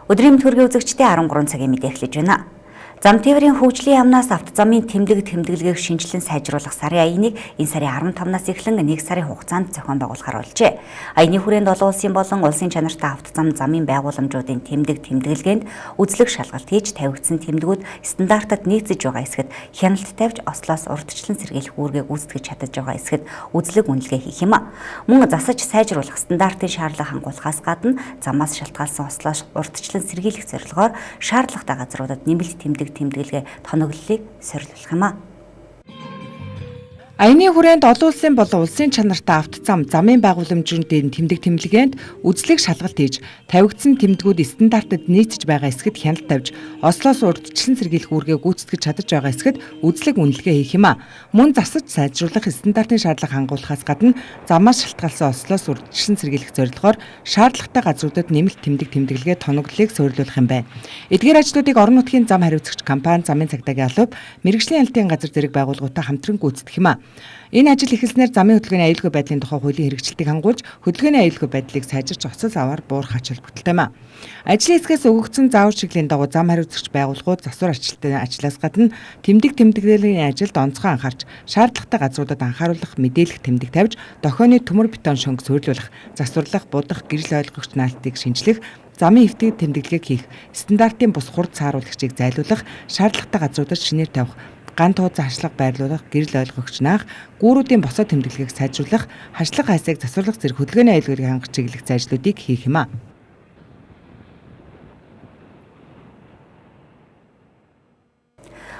Өдрийн төргийн үзэгчдийн 13 цагийн мэдээ эхлэж байна. Зам тээврийн хөгжлийн яамнаас авто замын тэмдэглэгийг шинжилэн сайжруулах сарын аяныг энэ сарын 15-наас эхлэн 1 сарын хугацаанд зохион байгуулахар болжээ. Аяны хүрээнд олон улсын болон улсын чанартай авто замын байгууламжуудын тэмдэглэгээнд үзлэг шалгалт хийж тавигдсан тэмдгүүд стандартад нийцэж байгаа эсэхэд хяналт тавьж ослоос урьдчилан сэргийлэх үүргээ гүйцэтгэж чадаж байгаа эсэхэд үзлэг үнэлгээ хийх юм. Мөн засаж сайжруулах стандартын шаардлага хангуулахаас гадна замаас шалтгаалсан ослоос урьдчилан сэргийлэх зорилгоор шаардлагатай газруудад нэмэлт тэмдэглэгээ тоноглолыг сорилуулах юм. Аяны хүрээнд олон улсын болон улсын чанартай авто замын байгууламжуудын тэмдэглээнд үзлэг шалгалт хийж тавигдсан тэмдгүүд стандартад нийцэж байгаа эсэхэд хяналт тавьж ослоос урьдчилан сэргийлэх үүргээ гүйцэтгэж чадаж байгаа эсэхэд үзлэг үнэлгээ хийх юм. Мөн засаж сайжруулах стандартын шаардлага хангуулахаас гадна замаас шалтгаалсан ослоос урьдчилан сэргийлэх зорилгоор шаардлагатай газруудад нэмэлт тэмдэглэгээ тоноглолыг суурилуулах юм байна. Эдгээр ажлуудыг орон нутгийн зам хариуцагч компани замын цагдаагийн албав мэргэжлийн албан газар зэрэг байгууллагуудаа хамтран гүйцэтгэх юм. Энэ ажил эхэлснээр замын хөдөлгөөний аюулгүй байдлын тухай хуулийн хэрэгжилтийг хангуулж хөдөлгөөний аюулгүй байдлыг сайжирч оцол аваар буурах ач холбогдолтой юм. Ажлын хэсгээс өгөгдсөн заавар чиглэлийн дагуу зам хариуцагч байгууллагууд засвар ажилтны ажлаас гадна тэмдэглэлийн ажилд онцгой анхаарч шаардлагатай газруудад анхааруулах мэдээлэх тэмдэг тавьж дохионы төмөр бетон шөнг суурилуулах, засварлах, будах, гэрэл ойлгогч наалтыг шинжлэх, замын эвтэг тэмдэглэгийг хийх, стандартын бус хурд сааруулагчийг зайлуулах, шаардлагатай газруудад шинээр тавих, ган туу заашлага байрлуулах, гэрэл ойлгогч наах, гүүрүүдийн босоо тэмдэглэгийг сайжруулах, хашлага хайсыг засварлах зэрэг хөдөлгөөний аюулгүйг хангах чиглэх зайлшлуудыг хийх юм.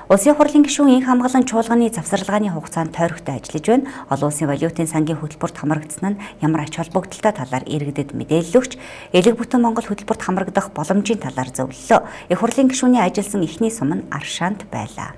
Улсын хурлын гишүүн инх хамгаалан чуулганы завсарлагын хугацаанд тойрогтой ажиллаж байна. Олон улсын валютын сангийн хөтөлбөрт хамрагдсан нь ямар ач холбогдолтой талаар иргэдэд мэдээлэл өгч, элэг бүтэн Монгол хөтөлбөрт хамрагдах боломжийн талаар зөвлөлөө. Их хурлын гишүүний ажилласан эхний сум нь Аршаант байлаа.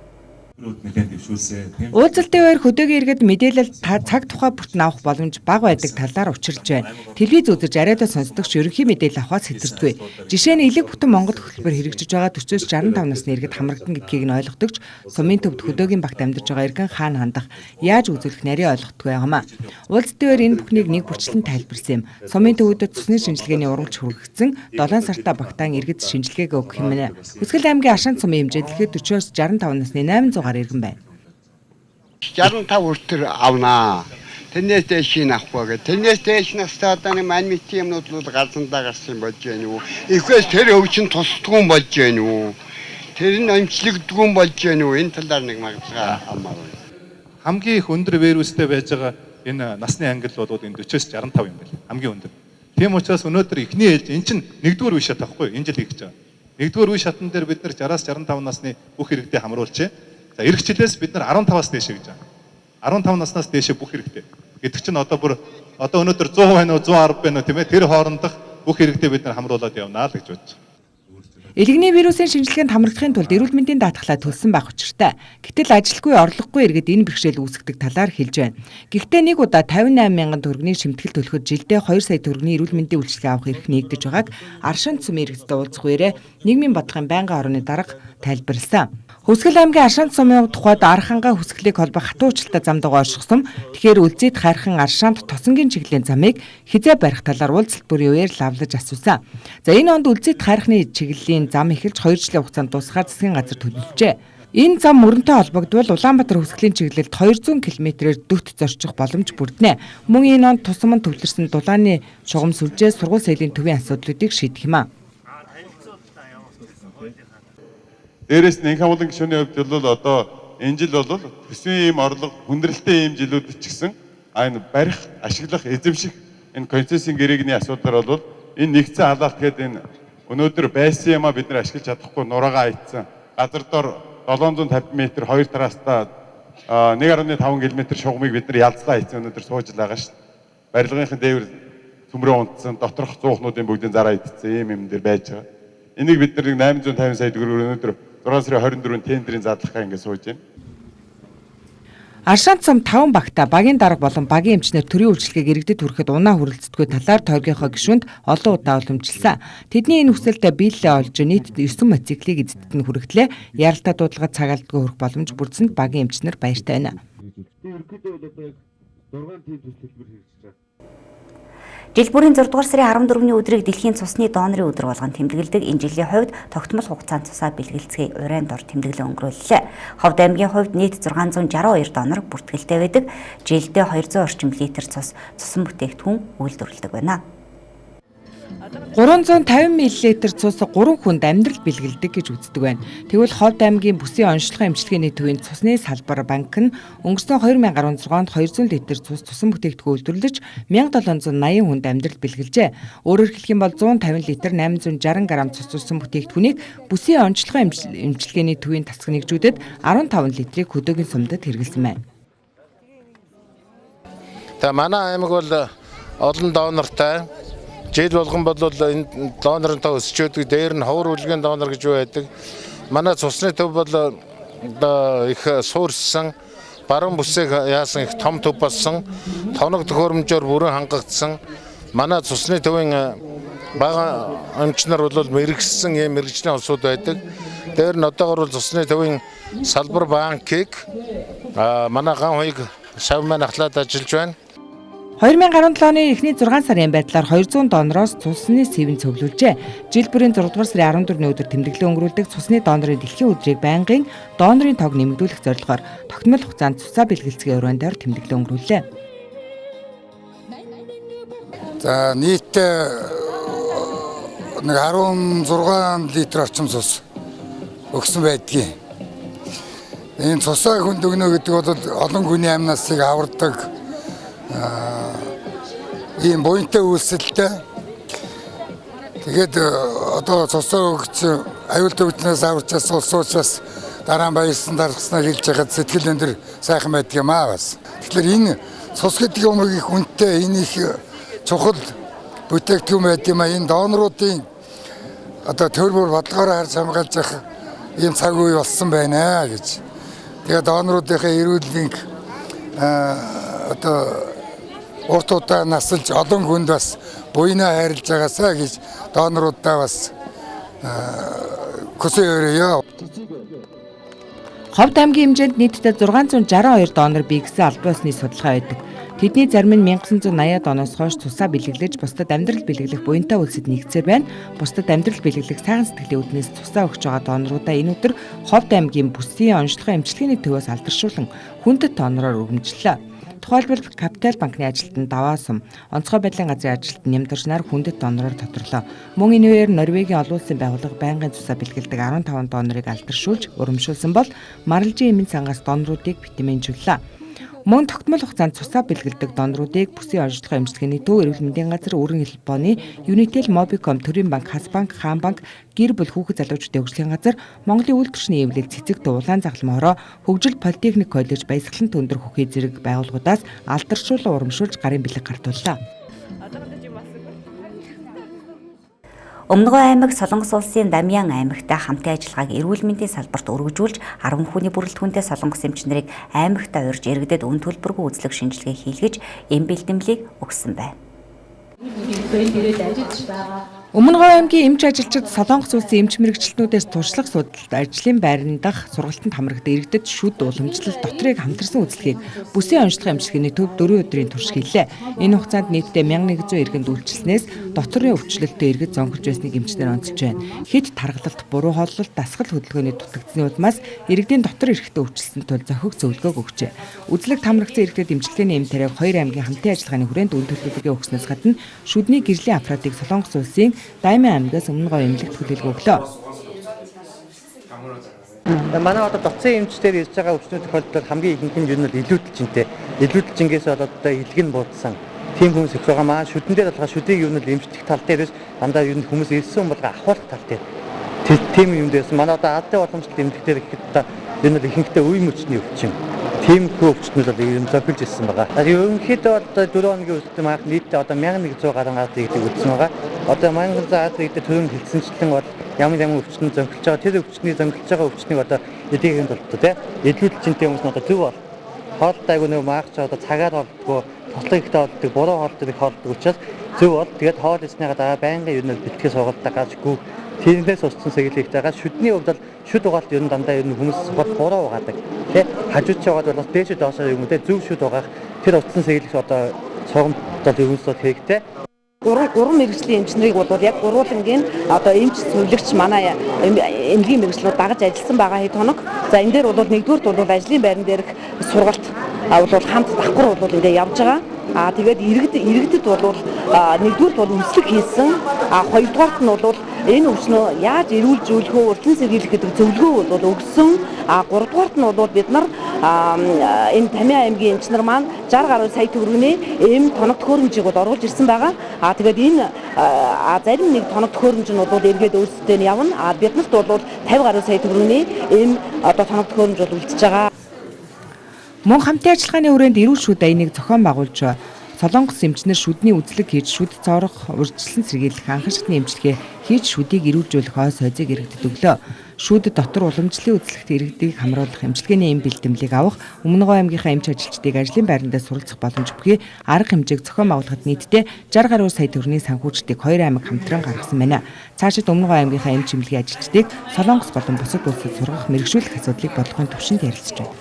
Уулзалтын үеэр хөдөөгийн иргэд мэдээлэл цаг тухай бүртэн авах боломж бага байдаг талаар учирлж байна. Телевиз үзэж арайдаа сонсдогч ерөнхий мэдээлэл авахаас хэцэрдэггүй. Жишээ нь элэг бүтэн Монгол хөтөлбөр хэрэгжиж байгаа 40-65 насны иргэд хамрагдан гэдгийг нь ойлгодогч сумын төвд хөдөөгийн багт амьдарч байгаа иргэн хаана хандах, яаж үзүүлэх нарийн ойлгохгүй байгаамаа. Уулзалтын үеэр энэ бүхнийг нэг бүрчлэн тайлбарсан юм. Сумын төвөдөд цусны шинжилгээний урагш хүргэсэн 7 сартаа багтаан иргэд шинжилгээг өгөх юм. Хүсгэл аймгийн Аршаант сумын хэмжээнд 40-65 насны 800 иргэн байна. 65 хүртэл авнаа. Тэрнээс дээш нь авахгүй гэх. Тэрнээс дээш настай одоо нэг мань мэтийн юмнууд бол галзандаа гарсан болж байна уу? Ихээс тэр өвчин тусдгүй болж байна уу? Тэр нь амжилтдгүй болж байна уу? Энэ талаар нэг магадгүй хамаагүй. Хамгийн их өндөр вирустэй байж байгаа энэ насны ангил бол энэ 40-65 юм байна. Хамгийн өндөр. Тийм учраас өнөөдөр эхний ээлж эн чинь нэгдүгээр үе шат авахгүй энэ жил хийх гэж байгаа. Нэгдүгээр үе шатн дээр бид нар 60-65 насны бүх иргэдэд хамруулчээ. За эх жилээс бид нар 15-аас дээш гэж байгаа. 15 наснаас дээш бүх хэрэгтэй. Гэдэг чинь одоо өнөөдөр 100 байна уу 110 байна уу тийм ээ тэр хоорондох бүх иргэдэд бид нар хамруулад явнаа л гэж бодож байна. Элэгний вирусын шинжилгээнд хамрагдахын тулд эрүүл мэндийн даатгалаа төлсөн байх учиртай. Гэтэл ажилгүй орлогогүй иргэд энэ бэрхшээл үүсгдэг талаар хэлж байна. Гэхдээ нэг удаа 58 мянган төгрөгийн шимтгэл төлөхөд жилдээ 2 сая төгрөгийн эрүүл мэндийн үйлчилгээ авах эрх нэгдэж байгааг Аршаант сумын иргэдтэй уулзах үеэрээ нийгмийн бодлогын байнгын орны дарга тайлбарласан. Хүсгэл аймгийн Аршаант сумын тухайд архангаа хүсгэлийг холбох хатуу уучлалтай зам дагуу оршихсон. Тэгэхээр үлзийд хайрхан Аршаант тосонгийн чиглэлийн замыг хизээ барих талаар уулзалт бүрийн үеэр лавлаж асуусан. За энэ онд үлзийд хайрхны чиглэлийн зам эхэлж 2 жилийн хугацаанд дуусахаар засгийн газар төлөвлөжээ. Энэ зам мөрөнтэй холбогдвол Улаанбаатар хүсгэлийн чиглэлд 200 км-ээр дөт зорчих боломж бүрднэ. Мөн энэ онд тусам нь төвлөрсөн дулааны шугам сүлжээ сургууль соёлын төвийн асуудлуудыг шийдэх юм. Дээрээс нь инх хамгаалан гишүүний хувьд бол одоо энэ жил бол төсвийн ийм орлого хүндрэлтэй ийм жилүүд ч гэсэн энэ барих, ашиглах, эзэмших энэ концессийн гэрээний асуудал бол энэ нэгдсэн халаалт гэдэг энэ өнөөдөр байсан юмаа бид нар ашиглаж чадахгүй нураагаа айцсан. Газар дор 750 м 2 тараастай 1.5 км шугамыг бид нар ялцлаа айцсан өнөөдөр сууж байгаа шүү дээ. Барилгынхын дээвэр төмрөө унтсан, доторх зуухнуудын бүгдийн зараа идсэн ийм дээр байж байгаа. Энийг бид нар 850 сая төгрөгөөр өнөөдөр 6 сарын 24-нд тендерийн задлахаа ингэ сууж байна. Аршаант сум 5 багта багийн дарга болон багийн эмчнэр төрийн үйлчлэгийг иргэдэд хүрэхэд унаа хүрэлцдэггүй талаар тойргийнхоо гишүүнд олон удаа уламжилсан. Тэдний энэ хүсэлтэд биелэлээ олж нийт 9 мотоциклийг эзэдд нь хүргэлээ яралтай дуудлагад цагаалтгүй хүрэх боломж бүрдсэнд багийн эмчнэр баяртай байна. Жил бүрийн 6 дугаар сарын 14-ний өдрийг дэлхийн цусны донорын өдөр болгон тэмдэглэдэг. Энэ жилийн хувьд тогтмол хугацаанд цусаа бэлгэлцгээ урайн дор тэмдэглэн өнгөрүүллээ. Ховд аймгийн хувьд нийт 662 донор бүртгэлтэй байдаг. Жилдээ 200 орчим литр цусан бүтээгдэхүүн үйлдвэрлэдэг байна. 350 мл цус 3 хүнд амьдрал бэлгэлдэг гэж үздэг байна. Тэгвэл Ховд аймгийн бүсийн онцлогын эмчилгээний төвийн цусны салбар банк нь өнгөрсөн 2016 онд 200 литр цусан бүтээгдэхүүн үйлдвэрлэж 1780 хүнд амьдрал бэлгэлжээ. Өөрөөр хэлэх юм бол 150 литр 860 г цусан бүтээгдэхүүнийг бүсийн онцлогын эмчилгээний төвийн тасаг нэгжүүдэд 15 литрийг хөдөөгийн сумдад хэрэглэсэн байна. За манай аймаг бол олон донортой. Жил болгон бол энэ донорынтой өсч өгдөг. Дээр нь ховор үлгийн донор гэж байдаг. Манай цусны төв бол их суурьсан, баруун бүсийг яасан их том төв болсон. Тоног төхөөрөмжөөр бүрэн хангагдсан. Манай цусны төвийн бага эмчнэр бол мэрэгсэн юм мэрэгжлийн улсууд байдаг. Дээр нь одоогор бол цусны төвийн салбар банкыг манай ган хуйг шав маань ахлаад ажиллаж байна. 2017 оны эхний 6 сарын байдлаар 200 донороос цусны сэвэн цуглуулжээ. Жил бүрийн 6 дугаар сарын 14-ний өдөр тэмдэглэн өнгөрүүлдэг цусны донорын дэлхийн өдрийг байнгын донорын тоог нэмэгдүүлэх зорилгоор тогтмол хугацаанд цусаа бэлгэлцгээ уран дээр тэмдэглэн өнгөрүүллээ. За нийт нэг 16 литр орчим цус өгсөн байдгийг. Энэ цусаа хүнд өгнө гэдэг бол олон хүний амнасыг авардаг ийм буянтай үйлсэлтэй. Тэгээд одоо цусаа өгч аюул төвчнөөс аварч ас улс учраас дараа нь баярсан даргаснаа хэлж байхад сэтгэл өндөр сайхан байдаг юм аа бас. Тэгэхээр энэ цус гэдэг юм их үнэтэй, энэ их чухал бүтээгдэхүүн байд юм аа. Энэ доноруудын одоо төр бүр бодлогоор харж хамгаалж явах ийм цаг үе болсон байна гэж. Тэгээд доноруудынхаа эрүүл мэндийг одоо урт удаа насалж олон хүнд бас буйнаа хайрлаж байгаасаа гэж доноруудаа бас хүсье өрөөё. Ховд аймгийн хэмжээнд нийтдээ 662 донор бий гэсэн албан ёсны судалгаа байдаг. Тэдний зарим нь 1980 оноос хойш цусаа бэлэглэж бусдад амьдрал бэлэглэх буянтай үйлсэд нэгцээр байна. Бусдад амьдрал бэлэглэх сайхан сэтгэлийн үүднээс цусаа өгч байгаа доноруудаа энэ өдөр Ховд аймгийн бүсийн онцлогын эмчилгээний төвөөс алдаршуулан хүндэт донороор өргөмжлөлөө. Тухайлбал Капитал банкны ажилтан Даваа сум, онцгой байдлын газрын ажилтан Нямдарч нар хүндэт донороор тодорлоо. Мөн энэ үеэр Норвегийн олон улсын байгууллага байнгын цусаа бэлгэлдэг 15 донорыг алдаршуулж урамшуулсан бол маралжийн эмийн цангаас доноруудыг битэмжүүллээ. Мөн тогтмол хугацаанд цусаа бэлгэлдэг доноруудыг бүсийн онцлогын эмчилгээний төв эрүүл мэндийн газар, өргөн хэлбооны Unitel, Mobicom, Төрийн банк, Хас банк, Хаан банк, гэр бүл хүүхэд залуучуудын хөгжлийн газар, Монголын үйлдвэрчний эвлэл цэцэг дүү улаан загалмай хороо, хөгжил политехник коллеж, баясгалан төндөр хүүхий зэрэг байгууллагуудаас алдаршуулан урамшуулж гарын бэлэг гартууллаа. Өмнөгөө аймаг Солонгос улсын Дамьян аймагтай хамтын ажиллагааг эрүүл мэндийн салбарт өргөжүүлж 10 хүний бүрэлдэхүүнтэй Солонгос эмчнэрийг аймагтаа урьж иргэдэд үн төлбөргүй үзлэг шинжилгээ хийлгэж эм бэлтгэлийг өгсөн байна. Өмнөгөө аймгийн эмч ажилчид Солонгос улсын эмч мэрэгчлэтнүүдээс туршлага судалт ажлын байранд дах сургалтанд хамрагдсан иргэдэд шүд уламжлал дотрыг хамтарсан үзлэгийг бүсийн онцлогын эмчилгээний төв 4 өдрийн турш хийлээ. Энэ хугацаанд нийтдээ 1100 иргэнд үйлчилснээс доторын өвчлөлтөд иргэд зонхож байсныг эмчнэр онцолж байна. Хэд таргалалт, буруу хооллолт, дасгал хөдөлгөөний дутагдсны улмаас иргэдийн дотор эрэхтэй өвчлсөн тул зохих зөвлөгөөг өгчээ. Үзлэгт хамрагдсан иргэдэд эмчилгээний эм тариаг 2 аймгийн хамтын ажиллагааны хүрээнд үн төлбөрийг өгснөөс гадна шүдний гэрлийн аппаратыг Солонгос улсын Даймын аймгаас өмнөгөө эмнэлэгт хүлээлт өглөө. Манай одоо доцсон эмчдэр ирж байгаа өвчнүүд тохиолдолд хамгийн ихэнх нь юу нь илүүдэлжинтэй. Илүүдэлжингээс бол одоо илэг нь буудсан. Тийм хүмүүс их байгаа маа. Шүдэн дээр болгоо шүдийг юу нь эмчлэх тал дээрээс дандаа юу нь хүмүүс ирсэн болгоо ахуулах тал дээр. Тийм юм дээрс манай одоо алсын уламжлалт эмнэлэг дээр ихэд одоо юу нь ихэнхдээ үе мөчний өвчин. Тийм хөвчтнүүд бол юм зохиолж ирсэн байгаа. Ерөнхийдөө одоо 4 хоногийн үеэс манайх нийтдээ одоо 1100 гаруй гараад ирдэг үзсэн байгаа. Одоо манган заад ирдэг төрийн хэлсэнчлэн бол ямар өвчин зөнгөлж байгаа. Тэр өвчний зөнгөлж байгаа өвчнийг одоо эдийн тулд тий илүүдэлжинтэй хүмүүс нь одоо зөв бол хоолтой айгу нэг маагч одоо цагаар болдгоо тослог ихтэй болдог, буруу хоолтой их болдог учраас зөв бол тэгээд хоол идснийгаа дараа байнгын юу нэг бэлтгэс суугаад гажгүй. Тэрнээс устсан сэгэлэгтэй байгаа. Шүдний хувьд бол шүд угаалт ер нь дандаа ер нь хүмүүс буруу угаадаг. Тэ хажууч яваад бол дээш доошоо юм те зөв шүд угаах тэр устсан сэгэлэгс одоо цогомт бол ерөнхийдөө хэрэгтэй. Гурван мэргэжлийн эмчнэрийг бол яг гурвуулангийн одоо эмч зөвлөгч манай эмнэлгийн мэргэжлүүд дагаж ажилласан байгаа хэд хоног. За энэ дээр бол нэгдүгürt бол ажлын байран дээрх сургалт бол хамт давхар бол энэ явж байгаа. Тэгээд иргэдэд бол нэгдүгürt бол үнэлэг хийсэн. Хоёрдугаарт нь бол энэ өвчнөө яаж эрүүл зөвлөхөө урьдчилан сэргийлэх гэдэг зөвлөгөө бол өгсөн. Гуравдугаарт нь бол бид нар энэ Тамиа аймгийн эмчнэр маань 60 гаруй сая төгрөгийн эм тоног төхөөрөмжийг бол оруулж ирсэн байгаа. Тэгээд энэ зарим нэг тоног төхөөрөмж нь бол эргээд өөрсдөө нь явна. Биднэрт бол 50 гаруй сая төгрөгийн эм одоо тоног төхөөрөмж бол үлдчихэж байгаа. Мөн хамтын ажиллагааны хүрээнд эрүүл шүд аяныг зохион байгуулж Солонгос эмчнэр шүдний үзлэг хийж шүд цоорох, урьдчилан сэргийлэх анхан шатны эмчилгээ хийж шүдийг эрүүлжүүлэх хойс хойзыг иргэдэд өглөө. Шүд дотор уламжлалын үзлэгт иргэдийг хамруулах эмчилгээний эм бэлтгэлийг авах, Өмнөгов аймгийнхаа эмч ажилчдыг ажлын байрандаа суралцах боломж бүхий арга хэмжээг зохион байгуулахад нийтдээ 60 гаруй сая төгрөгийн санхүүжилтийг 2 аймаг хамтран гаргасан байна. Цаашид Өмнөгов аймгийнхаа эмч эмнэлгийн ажилчдыг Солонгос болон бусад улсад сургах, мэргэжүүлэх асуудлыг бодлогын түвшинд ярилцж байна.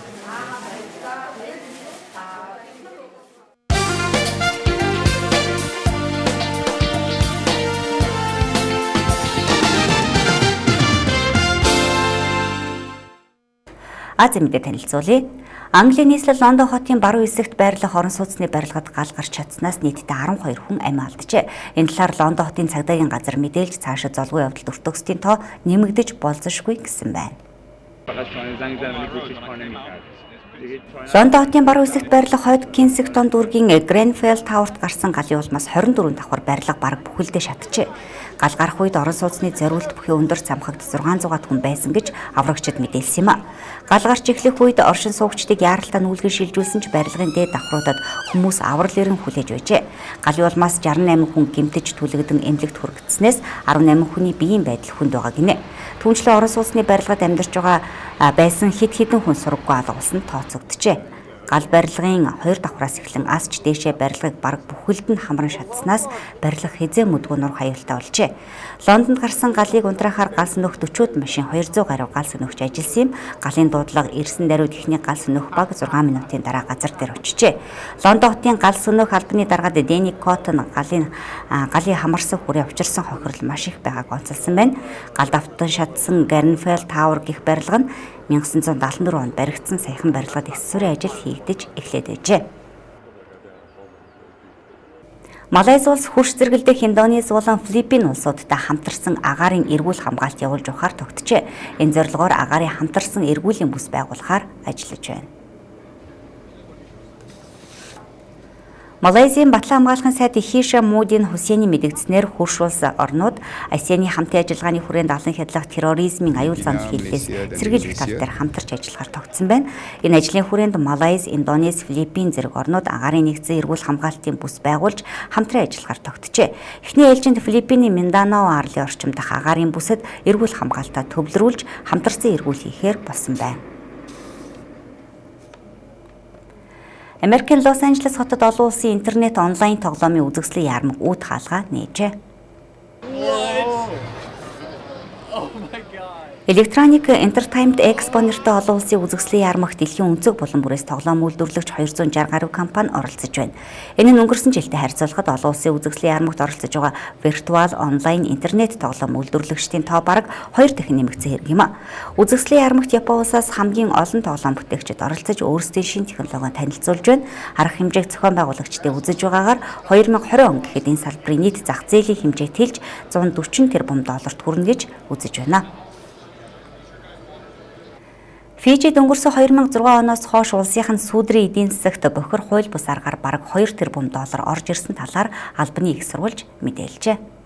Азийн мэдээ танилцуулъя. Английн нийслэл Лондон хотын баруун хэсэгт байрлах орон сууцны барилгад гал гарч чадсанаас нийтдээ 12 хүн амь алджээ. Энэ талаар Лондон хотын цагдаагийн газар мэдээлж цаашид золгүй явдалд өртөгсдийн тоо нэмэгдэж болзошгүй гэсэн байна. Лондон хотын баруун хэсэгт байрлах хойд Кенсингтон дүүргийн Гренфелл Таурт гарсан галын улмаас 24 давхар барилга бараг бүхэлдээ шатжээ. Гал гарах үед орон сууцны зориулт бүхий өндөр замхагт 600 хүн байсан гэж аврагчид мэдээлсэн юм а. Гал гарч эхлэх үед оршин суугчдыг яаралтай нүүлгэн шилжүүлсэн ч барилгын дээд давхруудад хүмүүс аврал ирэн хүлээж байжээ. Галын улмаас 68 хүн гэмтэж түлэгдэн эмнэлэгт хүргэгдснээс 18 хүний биеийн байдал хүнд байгаа гинэ. Түүнчлэн орон сууцны барилгад амьдарч байгаа байсан хэд хэдэн хүн сургаггүй алгуулсан тооцогдчихэ. Гал барилгын 2 давхраас эхлэн асч дээшээ барилгыг бараг бүхэлд нь хамран шатснаас барилга хизээ мүдгүүнөр хаюултай болжээ. Лондонд гарсан галыг унтраахаар гал сөнөх 40-од машин 200 гаруй гал сөнөгч ажилласан юм. Галын дуудлага ирсэн даруйд ихний гал сөнөх баг 6 минутын дараа газар дээр очижээ. Лондон хотын гал сөнөх албаны даргаад Дэни Коттон галын хамарсан хүрээ учирсан хохирол маш их байгааг онцолсон байна. Гал давтан шатсан Гренфелл Тауэр гэх барилга нь 1974 онд баригдсан саяхан барилгад эс сурын ажил хийгдэж эхлээд байжээ. Малайз улс хөрш зэрэгэлдэх Индонез болон Филиппин улсуудтай хамтарсан агаарын эрүүл хамгаалт явуулж ухаар тогтжээ. Энэ зорилгоор агаарын хамтарсан эргүүлийн бүс байгуулахаар ажиллаж байна. Малайзийн батлан хамгаалахын сайд Ихиша Муудийн Хусейны мэдэгдснээр хөрш улс орнууд ASEAN-ийн хамтын ажиллагааны хүрээнд алан хядлах терроризмын аюул занал хийлгээс сэргийлэх тал дээр хамтарч ажиллахаар тогтсон байна. Энэ ажлын хүрээнд Малайз, Индонез, Филиппин зэрэг орнууд агаарын нэгдсэн эрүүл хамгаалтын бүс байгуулж хамтран ажиллахаар тогтжээ. Эхний ээлжинд Филиппиний Минданао арлын орчим дах агаарын бүсэд эрүүл хамгаалтаа төвлөрүүлж хамтарсан эрүүл хийхээр болсон байна. Америкийн Лос Анжелес хотод олон улсын интернет онлайн тоглоомын үзэгслийн яармаг үүд хаалгаа нээжээ. Electronic Entertainment Expo нэртэй олон улсын үзэгслийн яармагт дэлхийн өнцөг булан бүрээс тоглоом үйлдвэрлэгч 260 гаруй компани оролцож байна. Энэ нь өнгөрсөн жилдээ харьцуулахад олон улсын үзэгслийн яармагт оролцож байгаа виртуал онлайн интернет тоглоом үйлдвэрлэгчдийн тоо бараг 2 дахин нэмэгдсэн хэрэг юм а. Үзэгслийн яармагт Япон улсаас хамгийн олон тоглоом бүтээгчид оролцож өөрсдийн шинэ технологиг танилцуулж байна. Арга хэмжээг зохион байгуулагчдыг үзэж байгаагаар 2020 он гэхэд энэ салбарын нийт зах зээлийн хэмжээ тэлж 140 тэрбум долларт хүрнэ гэж үзэж байна. Фижид өнгөрсөн 2006 оноос хойш улсынхан сүүдрийн эдийн засагт бохир хууль бус аргаар бараг 2 тэрбум доллар орж ирсэн талаар албаны их сурвалж мэдээлжээ.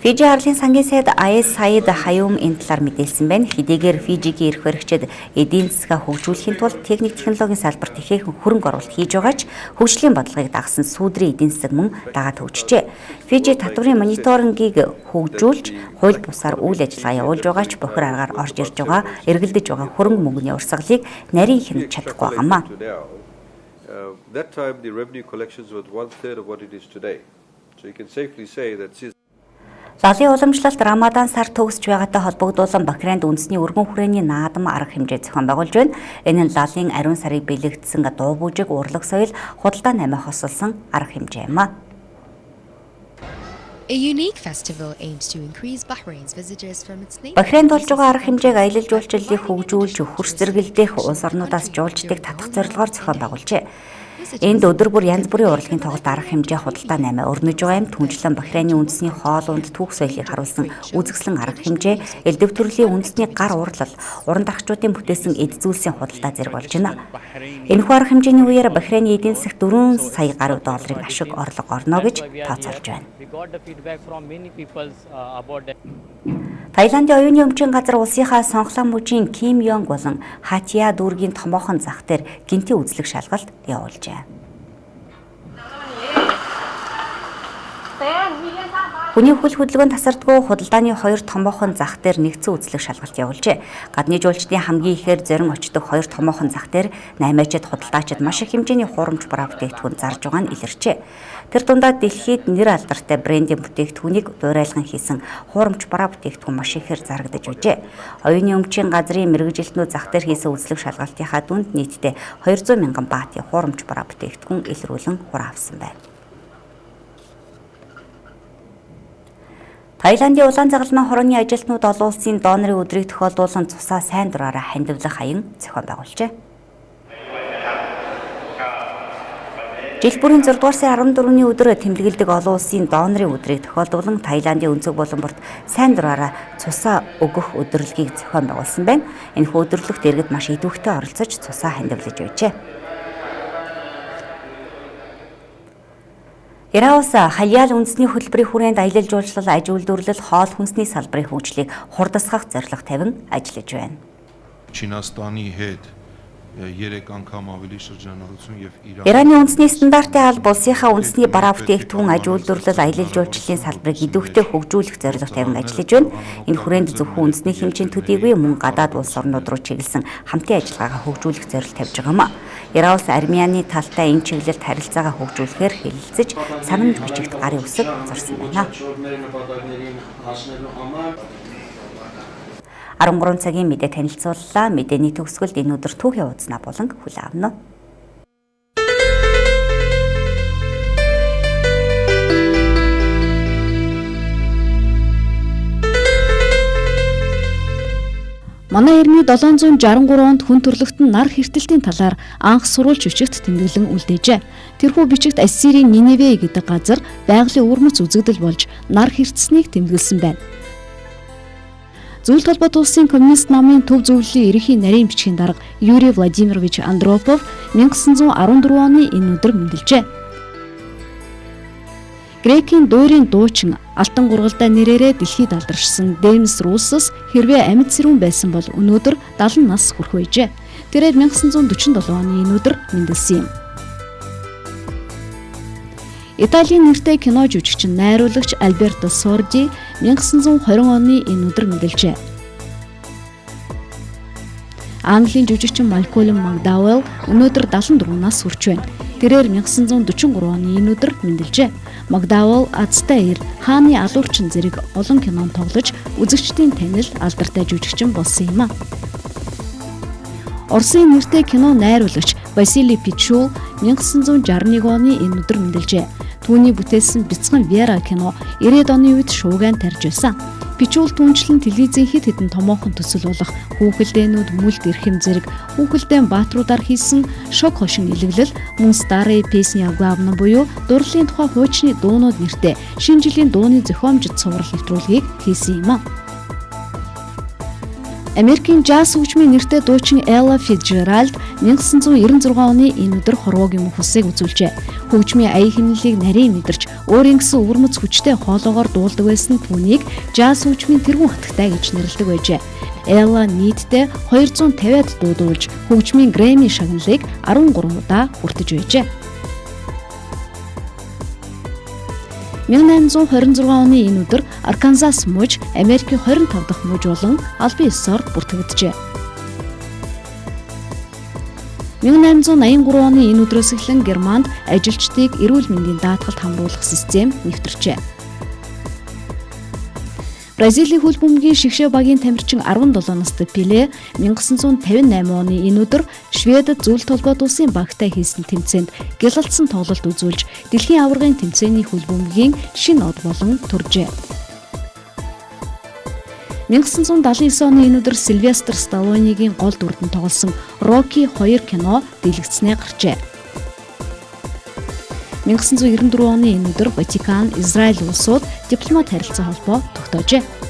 Фижи арлын сангийн сайд Айс Саид Хаюм энэ талаар мэдээлсэн байна. Хэдийгээр Фижигийн эрх баригчид эдийн засгаа хөгжүүлэхийн тулд техник технологийн салбарт ихээхэн хөрөнгө оруулалт хийж байгаа ч хөгжлийн бодлогыг дагсан сүүдрийн эдийн засаг мөн дагаад хөгжижээ. Фижи татврын мониторингийг хөгжүүлж, хууль бусаар үйл ажиллагаа явуулж байгаа ч бохир аргаар орж ирж байгаа, эргэлдэж байгаа хөрөнгө мөнгөний урсгалыг нарийн хянаж чадахгүй байгаамаа. That time the revenue collections was 1/3 of what it is today. So you can safely say that Лалын уламжлалт Рамадан сар төгсөж байгаатай холбогдуулан Бахрейнд үндэсний өргөн хүрээний наадам арга хэмжээ зохион байгуулж байна. Энэ нь лалын ариун сарыг бэлэгдсэн дуу бүжиг, урлаг соёл, худалдаа намайг хосолсон арга хэмжээ юм а. A unique festival aims to increase Bahrain's visitors from its neighbors. Бахрейнд болж байгаа арга хэмжээг аялал жуулчлалыг хөгжүүлж, хөрс зэрэгэлдэх, улс орнуудаас жуулчдыг татах зорилгоор зохион байгуулжээ. Энд өдөр бүр янз бүрийн урлагийн тоглолт арга хэмжээ худалдаа намайг өрнөж байгаа юм. Түнчлэн Бахрейний үндэсний хоол унд түүх соёлыг харуулсан үзэсгэлэн арга хэмжээ, элдв төрлийн үндэсний гар урлал, уран дарахчдын бүтээсэн эд зүйлсийн худалдаа зэрэг болж байна. Энэхүү арга хэмжээний үеэр Бахрейний эдийн засагт 4 сая гаруй долларын ашиг орлого орно гэж тооцоолж байна. Таиландын оюуны өмчийн газар улсынхаа сонхлон мужийн Ким Йонг болон Хатиа дүүргийн томоохон зах дээр гинти үзлэг шалгалт явуулжээ. Хүний хөл хөдөлгөөнд тасардгүй худалдааны 2 томоохон зах дээр нэгдсэн үзлэг шалгалт явуулжээ. Гадны жуулчдын хамгийн ихээр зорин очдог 2 томоохон зах дээр 8-ачид худалдаачид маш их хэмжээний хуурамч бараа бүтээгдэхүүн зарж байгаа нь илэрчээ. Тэр дундаа дэлхийд нэр алдартай брендийн бүтээгдэхүүнийг дуурайлган хийсэн хуурамч бараа бүтээгдэхүүн маш ихээр зарагдаж байжээ. Оюуны өмчийн газрын мэргэжилтнүүд зах дээр хийсэн үзлэг шалгалтынхаа дүнд нийтдээ 200 мянган баатын хуурамч бараа бүтээгдэхүүн илрүүлэн хураа авсан байна. Таиландын улаан загалмай хорооны ажилтнууд олон улсын донорын өдрийг тохиолдуулан цусаа сайн дураараа хандивлах аян зохион байгуулжээ. Жил бүрийн 6 дугаар сарын 14-ний өдөр тэмдэглэдэг олон улсын донорын өдрийг тохиолдуулан Таиландын өнцөг буланборт сайн дураараа цусаа өгөх өдөрлөгийг зохион байгуулсан байна. Энэхүү өдөрлөгт иргэд маш идэвхтэй оролцож цусаа хандивлаж байжээ. Ираус Халиал үндэсний хөтөлбөрийн хүрээнд аялал жуулчлал, аж үйлдвэрлэл, хоол хүнсний салбарын хөгжлийг хурдасгах зорилго тавин ажиллаж байна. Չինաստանի հետ 3 անգամ ավելի շրջանառություն եւ Ираны үндэсний стандартын алба улсынхаа үндэсний бараа бүтээгдэхүүн, аж үйлдвэрлэл, аялал жуулчлалын салбарыг идэвхтэй хөгжүүлэх зорилго тавин ажиллаж байна. Энэ хүрээнд зөвхөн үндэсний хэмжээний төдийгүй мөн гадаад улс орнууд руу чиглэсэн хамтын ажиллагаагаа хөгжүүлэх зорилго тавьж байгаа юм а. Ираус Армяны талтай энэ чиглэлд харилцаагаа хөгжүүлэхээр хэлэлцэж санамж бичигт гарын үсэг зурсан байна. 13 цагийн мэдээ танилцууллаа. Мэдээний төгсгөлд энэ өдөр түүхийн уузнаа болон хүлээн авна. Манай эрдний 763 онд хүн төрлөختн нар хэртэлтийн талаар анх сурвалж бичигт тэмдэглэн үлдээжээ. Тэрхүү бичигт Ассирийн Ниневе гэдэг газар байгалийн өвөрмөц үзэгдэл болж нар хэртсэнийг тэмдэглэсэн байна. Зөвлөлт холбоот улсын коммунист намын төв зөвлөлийн ерөнхий нарийн бичгийн дарга Юрий Владимирович Андропов 1914 оны энэ өдөр мэндэлжээ. Грекийн дуурийн дуучин Алтан гургалдаа нэрээрээ дэлхийд алдаршсан Демис Руссос хэрвээ амьд сэрүүн байсан бол өнөөдөр 70 нас хүрэх байжээ. Тэрээр 1947 оны энэ өдөр мэндэлсэн юм. Италийн нэртэй кино жүжигчин найруулагч Альберто Сорди 1920 оны энэ өдөр мэндэлжээ. Английн жүжигчин Малкольм Макдауэлл өнөөдөр 74 нас хүрч байна. Тэрээр 1943 оны энэ өдөр мэндэлжээ. Макдауэлл Азтай эр, Хааны алуурчин зэрэг олон кинонд тоглож үзэгчдийн танил алдартай жүжигчин болсон юм а. Оросын нэртэй кино найруулагч Василий Пичул 1961 оны энэ өдөр мэндэлжээ. Түүний бүтээсэн бяцхан Вера кино 90-ад оны үед шуугиан тарж байсан. Пичул түнчлэн телевизийн хэд хэдэн томоохон төсөл болох Хүүхэлдээнүүд мүлд эрхэм зэрэг Хүүхэлдээн баатруудаар хийсэн шок хошин илэглэл мөн Старые песни о главном буюу дурлалын тухай хуучны дуунууд нэртэй шинэ жилийн дууны зохиомжит цуврал нэвтрүүлгийг хийсэн юм а. Америкийн жаз хөгжмийн нэртэй дуучин Элла Фицжеральд 1996 оны энэ өдөр хорвоогийн мөхөсийг үзүүлжээ. Хөгжмийн ая хэмнэлийг нарийн мэдэрч өөрийн гэсэн өвөрмөц хүчтэй хоолоогоор дуулдаг байсан түүнийг жаз хөгжмийн тэргүүн хатагтай гэж нэрлэдэг байжээ. Элла нийтдээ 250-аад дуудуулж хөгжмийн Грэмми шагналыг 13 удаа хүртэж байжээ. 1826 оны энэ өдөр Арканзас мужи Америкийн 25 дахь мужи болон албан ёсоор бүртгэгджээ. 1883 оны энэ өдрөөс эхлэн Германд ажилчдыг эрүүл мэндийн даатгалд хамруулах систем нэвтэрчээ. Бразилийн хөл бөмбөгийн шигшээ багийн тамирчин 17 настай Пеле 1958 оны энэ өдөр Шведэд зөвлөлт холбоот улсын багтай хийсэн тэмцээнд гялалтсан тоглолт үзүүлж дэлхийн аваргын тэмцээний хөл бөмбөгийн шинэ од болон төржээ. 1979 оны энэ өдөр Сильвестр Сталлонегийн гол дүрдэн тоглосон Рокки 2 кино дэлгэцснээ гарчээ. 1994 оны энэ өдөр Ватикан, Израиль улсууд дипломат харилцаа холбоо тогтоожээ.